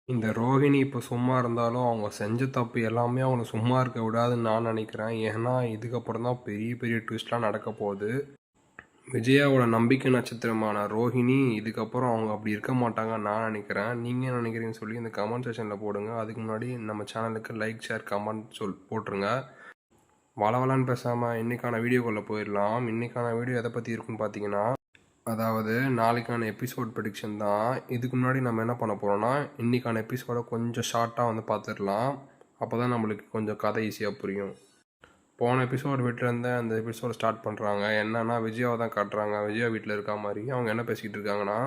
இந்த ரோஹிணி இப்போ சும்மா இருந்தாலும், அவங்க செஞ்ச தப்பு எல்லாமே அவங்கள சும்மா இருக்க விடாதுன்னு நான் நினைக்கிறேன். ஏன்னா, இதுக்கப்புறம் தான் பெரிய பெரிய ட்விஸ்ட்லாம் நடக்க போகுது. விஜயாவோட நம்பிக்கை நட்சத்திரமான ரோஹிணி, இதுக்கப்புறம் அவங்க அப்படி இருக்க மாட்டாங்கன்னு நான் நினைக்கிறேன். நீங்க என்ன நினைக்கிறீங்கன்னு சொல்லி இந்த கமெண்ட் செக்ஷனில் போடுங்க. அதுக்கு முன்னாடி நம்ம சேனலுக்கு லைக், ஷேர், கமெண்ட் போட்டுருங்க. வளவலான்னு பேசாமல் இன்றைக்கான வீடியோக்குள்ளே போயிடலாம். இன்றைக்கான வீடியோ எதை பற்றி இருக்குன்னு பார்த்தீங்கன்னா, அதாவது நாளைக்கான எபிசோட் ப்ரெடிக்ஷன் தான். இதுக்கு முன்னாடி நம்ம என்ன பண்ண போகிறோம்னா, இன்றைக்கான எபிசோடை கொஞ்சம் ஷார்ட்டாக வந்து பார்த்துடலாம். அப்போ தான் நம்மளுக்கு கொஞ்சம் கதை ஈஸியாக புரியும். போன எபிசோட் வீட்டிலேருந்து அந்த எபிசோட் ஸ்டார்ட் பண்ணுறாங்க. என்னன்னா விஜயாவை தான் காட்டுறாங்க. விஜயா வீட்டில் இருக்கா மாதிரி அவங்க என்ன பேசிக்கிட்டு இருக்காங்கன்னா,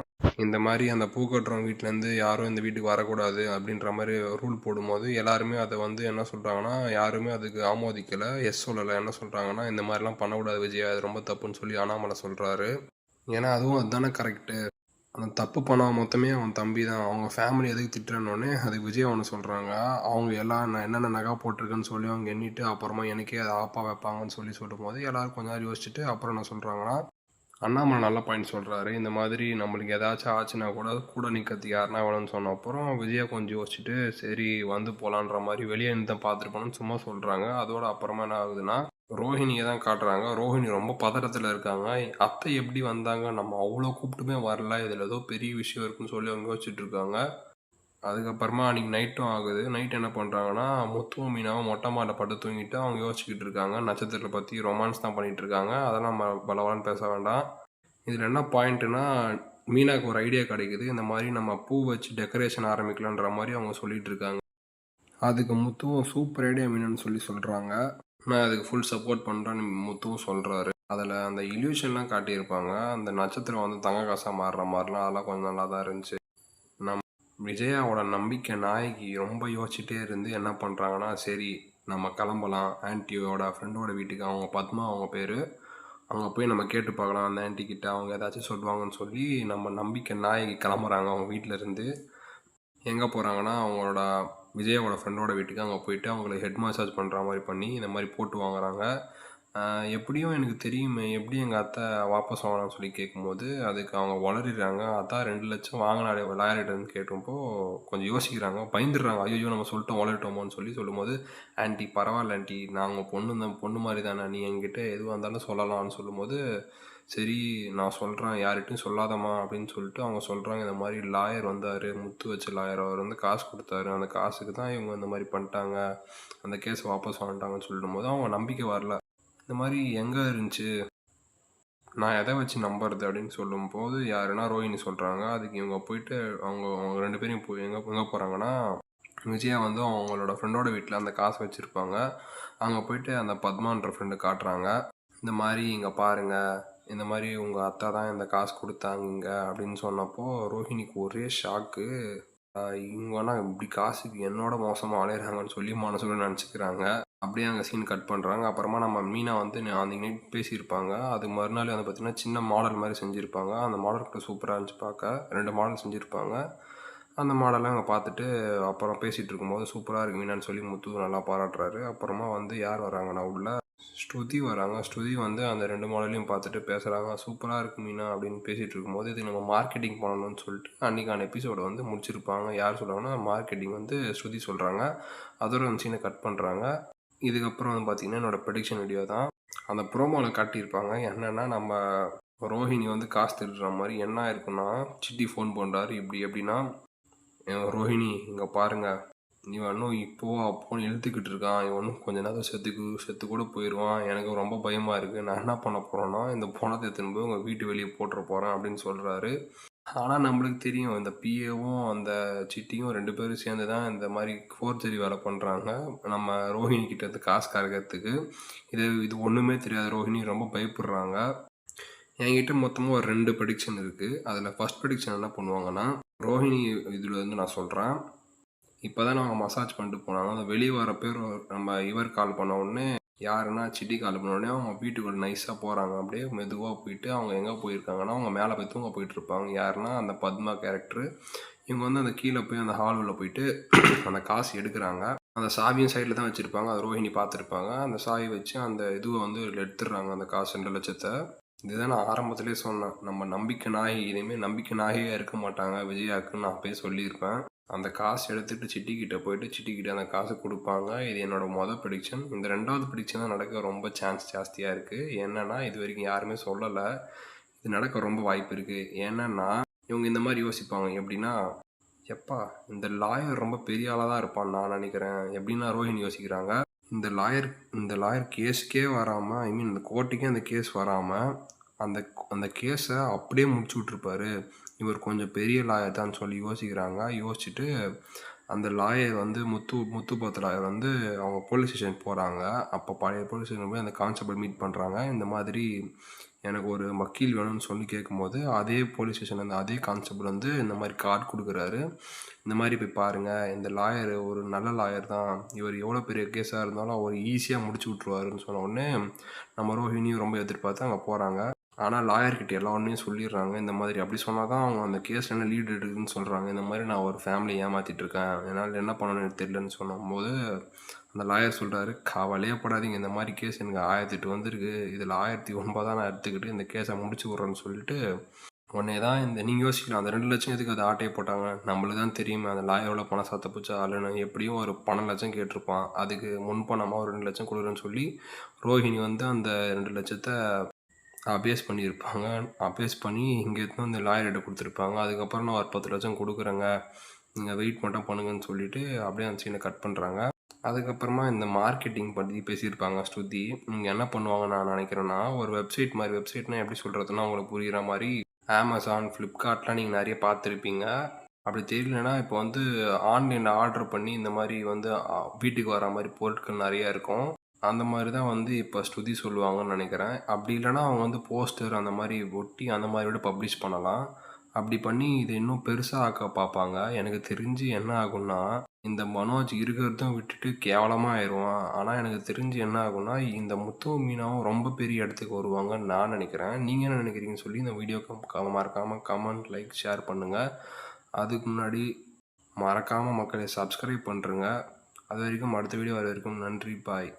இந்த மாதிரி அந்த பூ கட்டுறவங்க வீட்டிலேருந்து யாரும் இந்த வீட்டுக்கு வரக்கூடாது அப்படின்ற மாதிரி ரூல் போடும்போது எல்லாருமே அதை வந்து என்ன சொல்கிறாங்கன்னா, யாருமே அதுக்கு ஆமோதிக்கலை, எஸ் சொல்லலை. என்ன சொல்கிறாங்கன்னா, இந்த மாதிரிலாம் பண்ணக்கூடாது விஜயா, அது ரொம்ப தப்புன்னு சொல்லி அண்ணாமலை சொல்கிறாரு. ஏன்னா அதுவும் அதுதானே கரெக்டு. அந்த தப்பு பண்ணால் மொத்தமே அவன் தம்பி தான். அவங்க ஃபேமிலி எதுக்கு திட்டுறனோடனே அதுக்கு விஜய் அவனு சொல்கிறாங்க. அவங்க எல்லாம் நான் என்னென்ன நகை போட்டிருக்கேன்னு சொல்லி அவங்க எண்ணிட்டு அப்புறமா எனக்கே அதை ஆப்பா வைப்பாங்கன்னு சொல்லும் போது எல்லோரும் கொஞ்ச நேரம் யோசிச்சுட்டு அப்புறம் என்ன சொல்கிறாங்கன்னா, அண்ணாமலை நல்ல பாயிண்ட் சொல்கிறாரு. இந்த மாதிரி நம்மளுக்கு ஏதாச்சும் ஆச்சுன்னா கூட நிற்கிறதுக்கு யாருன்னா வேணும்னு சொன்ன அப்புறம் விஜயா கொஞ்சம் யோசிச்சுட்டு சரி வந்து போகலான்ற மாதிரி வெளியே இருந்து தான் பார்த்துருப்போன்னு சும்மா சொல்கிறாங்க. அதோட அப்புறமா என்ன ஆகுதுன்னா, ரோஹிணியை தான் காட்டுறாங்க. ரோஹிணி ரொம்ப பதட்டத்தில் இருக்காங்க. அத்தை எப்படி வந்தாங்க, நம்ம அவ்வளோ கூப்பிட்டுமே வரல, இதில் ஏதோ பெரிய விஷயம் இருக்குன்னு சொல்லி அவங்க யோசிச்சுட்டு இருக்காங்க. அதுக்கப்புறமா அன்றைக்கி நைட்டும் ஆகுது. நைட் என்ன பண்ணுறாங்கன்னா, முத்துவும் மீனாவும் மொட்டை மாடை பட்டு தூங்கிட்டு அவங்க யோசிச்சுக்கிட்டு இருக்காங்க. நட்சத்திரத்தை பற்றி ரொமான்ஸ் தான் பண்ணிகிட்டு இருக்காங்க. அதெல்லாம் நம்ம பலவான்னு பேச வேண்டாம். இதில் என்ன பாயிண்ட்டுனா, மீனாவுக்கு ஒரு ஐடியா கிடைக்குது. இந்த மாதிரி நம்ம பூ வச்சு டெக்கரேஷன் ஆரம்பிக்கலான்ற மாதிரி அவங்க சொல்லிகிட்டு இருக்காங்க. அதுக்கு முத்துவும் சூப்பர் ஐடியா மீனான்னு சொல்லி சொல்கிறாங்க. நான் அதுக்கு ஃபுல் சப்போர்ட் பண்ணுறேன்னு முத்துவும் சொல்கிறாரு. அதில் அந்த இல்யூஷன்லாம் காட்டியிருப்பாங்க. அந்த நட்சத்திரம் வந்து தங்க காசாக மாறுற மாதிரிலாம் அதெல்லாம் கொஞ்சம் நல்லா தான் இருந்துச்சு. நம்ம விஜயாவோட நம்பிக்கை நாயகி ரொம்ப யோசிச்சுட்டே இருந்து என்ன பண்ணுறாங்கன்னா, சரி நம்ம கிளம்பலாம் ஆன்ட்டியோட ஃப்ரெண்டோட வீட்டுக்கு. அவங்க பத்மா அவங்க பேர். அங்கே போய் நம்ம கேட்டு பார்க்கலாம் அந்த ஆன்ட்டி கிட்ட, அவங்க ஏதாச்சும் சொல்லுவாங்கன்னு சொல்லி நம்ம நம்பிக்கை நாயகி கிளம்புறாங்க அவங்க வீட்டிலேருந்து. எங்கே போகிறாங்கன்னா, அவங்களோட விஜயோட ஃப்ரெண்டோட வீட்டுக்கு அங்கே போயிட்டு அவங்களுக்கு ஹெட் மசாஜ் பண்ணுற மாதிரி பண்ணி இந்த மாதிரி போட்டு வாங்குறாங்க. எப்படியும் எனக்கு தெரியுமே, எப்படி எங்கள் அத்தை வாபஸ் வாங்கலாம்னு சொல்லி கேட்கும்போது அதுக்கு அவங்க உளறிடுறாங்க. அதான் 2 லட்சம் வாங்கினாலே லாயர்கிட்டன்னு கேட்டப்போ கொஞ்சம் யோசிக்கிறாங்க, பயந்துடுறாங்க. ஐயோ நம்ம சொல்லிட்டோம் உளறிட்டோமோன்னு சொல்லும்போது, ஆன்ட்டி பரவாயில்ல ஆன்ட்டி, நாங்கள் பொண்ணு மாதிரி தானே, நீ என்கிட்ட எதுவாக இருந்தாலும் சொல்லலாம்னு சொல்லும்போது, சரி நான் சொல்கிறேன் யார்கிட்டையும் சொல்லாதம்மா அப்படின்னு சொல்லிட்டு அவங்க சொல்கிறாங்க. இந்த மாதிரி லாயர் வந்தார், முத்து வச்ச லாயர், அவர் வந்து காசு கொடுத்தாரு, அந்த காசுக்கு தான் இவங்க இந்த மாதிரி பண்ணிட்டாங்க, அந்த கேஸை வாபஸ் வாங்கிட்டாங்கன்னு சொல்லும் போது அவங்க நம்பிக்கை வரல. இந்த மாதிரி எங்கே இருந்துச்சு, நான் எதை வச்சு நம்புறது அப்படின்னு சொல்லும்போது யாருன்னா ரோஹிணி சொல்கிறாங்க. அதுக்கு இவங்க போயிட்டு அவங்க அவங்க 2 பேரும் போய் எங்கே போகிறாங்கன்னா, விஜயா வந்து அவங்களோட ஃப்ரெண்டோட வீட்டில் அந்த காசு வச்சுருப்பாங்க. அங்கே போயிட்டு அந்த பத்மான்ற ஃப்ரெண்டு காட்டுறாங்க. இந்த மாதிரி இங்கே பாருங்கள், இந்த மாதிரி உங்கள் அத்தை தான் இந்த காசு கொடுத்தாங்க அப்படின்னு சொன்னப்போ ரோஹிணிக்கு ஒரே ஷாக்கு. இவங்கன்னா இப்படி காசுக்கு என்னோட மோசமாக அலையிறாங்கன்னு சொல்லி மனசுக்குள்ள நினச்சிக்கிறாங்க. அப்படியே அங்கே சீன் கட் பண்ணுறாங்க. அப்புறமா நம்ம மீனா வந்து அன்றைக்கி நைட் பேசியிருப்பாங்க. அதுக்கு மறுநாள் வந்து பார்த்திங்கன்னா சின்ன மாடல் மாதிரி செஞ்சுருப்பாங்க. அந்த மாடல் கூட சூப்பராக இருந்துச்சு பார்க்க. 2 மாடல் செஞ்சுருப்பாங்க. அந்த மாடலாம் அங்கே பார்த்துட்டு அப்புறம் பேசிகிட்டு இருக்கும்போது சூப்பராக இருக்குது மீனான்னு சொல்லி முத்து நல்லா பாராட்டுறாரு. அப்புறமா வந்து யார் வராங்கன்னா உள்ள ஸ்ருதி வராங்க. ஸ்ருதி வந்து அந்த 2 மாடலையும் பார்த்துட்டு பேசுகிறாங்க. சூப்பராக இருக்குது மீனா அப்படின்னு பேசிகிட்டு இருக்கும்போது, இது நம்ம மார்க்கெட்டிங் பண்ணணும்னு சொல்லிட்டு அன்றைக்கான எபிசோடை வந்து முடிச்சிருப்பாங்க. யார் சொல்கிறாங்கன்னா மார்க்கெட்டிங் வந்து ஸ்ருதி சொல்கிறாங்க. அதோட அந்த சீனை கட் பண்ணுறாங்க. இதுக்கப்புறம் வந்து பார்த்திங்கன்னா என்னோடய ப்ரெடிக்ஷன் வீடியோ தான். அந்த ப்ரோமோவில் காட்டியிருப்பாங்க. என்னென்னா, நம்ம ரோஹிணி வந்து காசு திருடுற மாதிரி என்ன இருக்குன்னா, சிட்டி ஃபோன் பண்ணுறாரு. எப்படின்னா, ரோஹிணி இங்கே பாருங்கள், இவன் இன்னும் அப்போன்னு இழுத்துக்கிட்டு இருக்கான், இவன் இன்னும் கொஞ்ச நேரம் செத்து கூட போயிடுவான், எனக்கு ரொம்ப பயமாக இருக்குது, நான் என்ன பண்ண போகிறேன்னா இந்த பணத்தை எடுத்துன்னு போய் உங்கள் வீட்டு வெளியே போட்டுற போகிறேன் அப்படின்னு சொல்கிறாரு. ஆனால் நம்மளுக்கு தெரியும், இந்த பிஏவும் அந்த சிட்டியும் 2 பேரும் சேர்ந்து தான் இந்த மாதிரி ஃபோர்ஜரி வேலை பண்ணுறாங்க நம்ம ரோஹிணி கிட்ட இருந்து காசு கறக்கிறதுக்கு. இது ஒன்றுமே தெரியாது. ரோஹிணி ரொம்ப பயப்படுறாங்க. என்கிட்ட மொத்தமாக ஒரு 2 ப்ரெடிக்ஷன் இருக்குது. அதில் ஃபஸ்ட் ப்ரெடிக்ஷன் என்ன பண்ணுவாங்கன்னா, ரோஹிணி இதில் வந்து நான் சொல்கிறேன், இப்போ தான் அவங்க மசாஜ் பண்ணிட்டு போனாங்க. அந்த வெளியே வர பேர் நம்ம இவர் கால் பண்ண உடனே யாருன்னா சிட்டி கால் பண்ண உடனே அவங்க வீட்டுக்குள்ள நைஸாக போகிறாங்க. அப்படியே மெதுவாக போயிட்டு அவங்க எங்கே போயிருக்காங்கன்னா, அவங்க மேலே போய் தூங்க போயிட்டுருப்பாங்க. யாருன்னா அந்த பத்மா கேரக்டரு. இவங்க வந்து அந்த கீழே போய் அந்த ஹாலில் போயிட்டு அந்த காசு எடுக்கிறாங்க. அந்த சாவியும் சைடில் தான் வச்சுருப்பாங்க. அதை ரோஹிணி பார்த்துருப்பாங்க. அந்த சாவி வச்சு அந்த இதுவை வந்து எடுத்துடுறாங்க, அந்த காசு 2 லட்சத்தை. இதுதான் நான் ஆரம்பத்திலே சொன்னேன், நம்ம நம்பிக்கை நாயகி இனிமேல் நம்பிக்கை நாயகியாக இருக்க மாட்டாங்க விஜயாக்குன்னு நான் போய் சொல்லியிருப்பேன். அந்த காசு எடுத்துகிட்டு சிட்டிக்கிட்ட போயிட்டு சிட்டிக்கிட்ட அந்த காசை கொடுப்பாங்க. இது என்னோடய ப்ரெடிக்ஷன். இந்த 2வது ப்ரெடிக்ஷன் தான் நடக்க ரொம்ப சான்ஸ் ஜாஸ்தியாக இருக்குது. என்னென்னா இது வரைக்கும் யாருமே சொல்லலை. இது நடக்க ரொம்ப வாய்ப்பு இருக்குது. ஏன்னா இவங்க இந்த மாதிரி யோசிப்பாங்க. எப்படின்னா, எப்பா இந்த லாயர் ரொம்ப பெரிய ஆளாக தான் இருப்பான்னு நான் நினைக்கிறேன். எப்படின்னா ரோஹிணி யோசிக்கிறாங்க, இந்த லாயர் கேஸுக்கே வராமல், ஐ மீன் இந்த கோர்ட்டுக்கே அந்த கேஸ் வராமல் அந்த அந்த கேஸை அப்படியே முடிச்சு விட்ருப்பாரு. இவர் கொஞ்சம் பெரிய லாயர் தான் சொல்லி யோசிக்கிறாங்க. யோசிச்சுட்டு அந்த லாயர் வந்து முத்துப்பாத்து லாயர் வந்து அவங்க போலீஸ் ஸ்டேஷன் போகிறாங்க. அப்போ பழைய போலீஸ் ஸ்டேஷன் போய் அந்த கான்ஸ்டபிள் மீட் பண்ணுறாங்க. இந்த மாதிரி எனக்கு ஒரு வக்கீல் வேணும்னு சொல்லி கேட்கும்போது அதே போலீஸ் ஸ்டேஷன்லேருந்து அதே கான்ஸ்டபிள் வந்து இந்த மாதிரி கார்டு கொடுக்குறாரு. இந்த மாதிரி போய் பாருங்கள், இந்த லாயர் ஒரு நல்ல லாயர் தான், இவர் எவ்வளோ பெரிய கேஸாக இருந்தாலும் அவர் ஈஸியாக முடிச்சு விட்ருவாருன்னு சொன்ன உடனே நம்ம ரோஹிணியும் ரொம்ப எதிர்பார்த்து அங்கே போகிறாங்க. ஆனால் லாயர்கிட்ட எல்லா உண்மையும் சொல்லிடுறாங்க. இந்த மாதிரி அப்படி சொன்னால் தான் அவங்க அந்த கேஸில் என்ன லீடு எடுக்குதுன்னு சொல்கிறாங்க. இந்த மாதிரி நான் ஒரு ஃபேமிலி ஏமாற்றிட்டு இருக்கேன், என்னால் என்ன பண்ணணும்னு எனக்கு தெரியலன்னு சொன்னும்போது அந்த லாயர் சொல்கிறாரு, கவலையே படாதீங்க, இந்த மாதிரி கேஸ் எனக்கு 1008 வந்திருக்கு, இதில் 1009 தான் நான் எடுத்துக்கிட்டு இந்த கேஸை முடிச்சு விட்றேன்னு சொல்லிட்டு உடனே தான் இந்த நீங்கள் யோசிக்கலாம், அந்த 2 லட்சம் எதுக்கு அதை ஆட்டையை போட்டாங்க. நம்மளுக்கு தான் தெரியுமே அந்த லாயரோட பணம் சத்த பூச்சா ஆளுன்னு. எப்படியும் ஒரு 12 லட்சம் கேட்டிருப்பான். அதுக்கு முன்பணமாக ஒரு 2 லட்சம் கொடுக்குறேன்னு சொல்லி ரோஹிணி வந்து அந்த 2 லட்சத்தை அபேஸ் பண்ணியிருப்பாங்க. அபேஸ் பண்ணி இங்கே எடுத்துன்னு வந்து லாயர்கிட்ட கொடுத்துருப்பாங்க. அதுக்கப்புறம் நான் ஒரு 10 லட்சம் கொடுக்குறேங்க, நீங்கள் வெயிட் மட்டும் பண்ணுங்கன்னு சொல்லிவிட்டு அப்படியே அந்த சீனை கட் பண்ணுறாங்க. அதுக்கப்புறமா இந்த மார்க்கெட்டிங் பற்றி பேசியிருப்பாங்க ஸ்ருதி. நீங்கள் என்ன பண்ணுவாங்க நான் நினைக்கிறேன்னா, ஒரு வெப்சைட் மாதிரி, வெப்சைட்னா எப்படி சொல்கிறதுனா உங்களுக்கு புரிகிற மாதிரி, அமேசான், ஃப்ளிப்கார்ட்லாம் நீங்கள் நிறைய பார்த்துருப்பீங்க. அப்படி தெரியலனா இப்போ வந்து ஆன்லைனில் ஆர்டர் பண்ணி இந்த மாதிரி வந்து வீட்டுக்கு வர மாதிரி பொருட்கள் நிறையா இருக்கும். அந்த மாதிரி தான் வந்து இப்போ ஸ்ருதி சொல்லுவாங்கன்னு நினைக்கிறேன். அப்படி இல்லைனா அவங்க வந்து போஸ்டர் அந்த மாதிரி ஒட்டி அந்த மாதிரி விட பப்ளிஷ் பண்ணலாம். அப்படி பண்ணி இதை இன்னும் பெருசாக ஆக்க பார்ப்பாங்க. எனக்கு தெரிஞ்சு என்ன ஆகும்னா, இந்த மனோஜ் இருக்கிறதும் விட்டுட்டு கேவலமாக ஆயிடுவான். ஆனால் எனக்கு தெரிஞ்சு என்ன ஆகும்னா, இந்த முத்துவும் மீனாவும் ரொம்ப பெரிய இடத்துக்கு வருவாங்கன்னு நான் நினைக்கிறேன். நீங்கள் என்ன நினைக்கிறீங்கன்னு சொல்லி இந்த வீடியோக்கு மறக்காமல் கமெண்ட், லைக், ஷேர் பண்ணுங்கள். அதுக்கு முன்னாடி மறக்காமல் மக்களை சப்ஸ்கிரைப் பண்ணுறங்க. அது வரைக்கும் அடுத்த வீடியோ வர வரைக்கும் நன்றி, பாய்.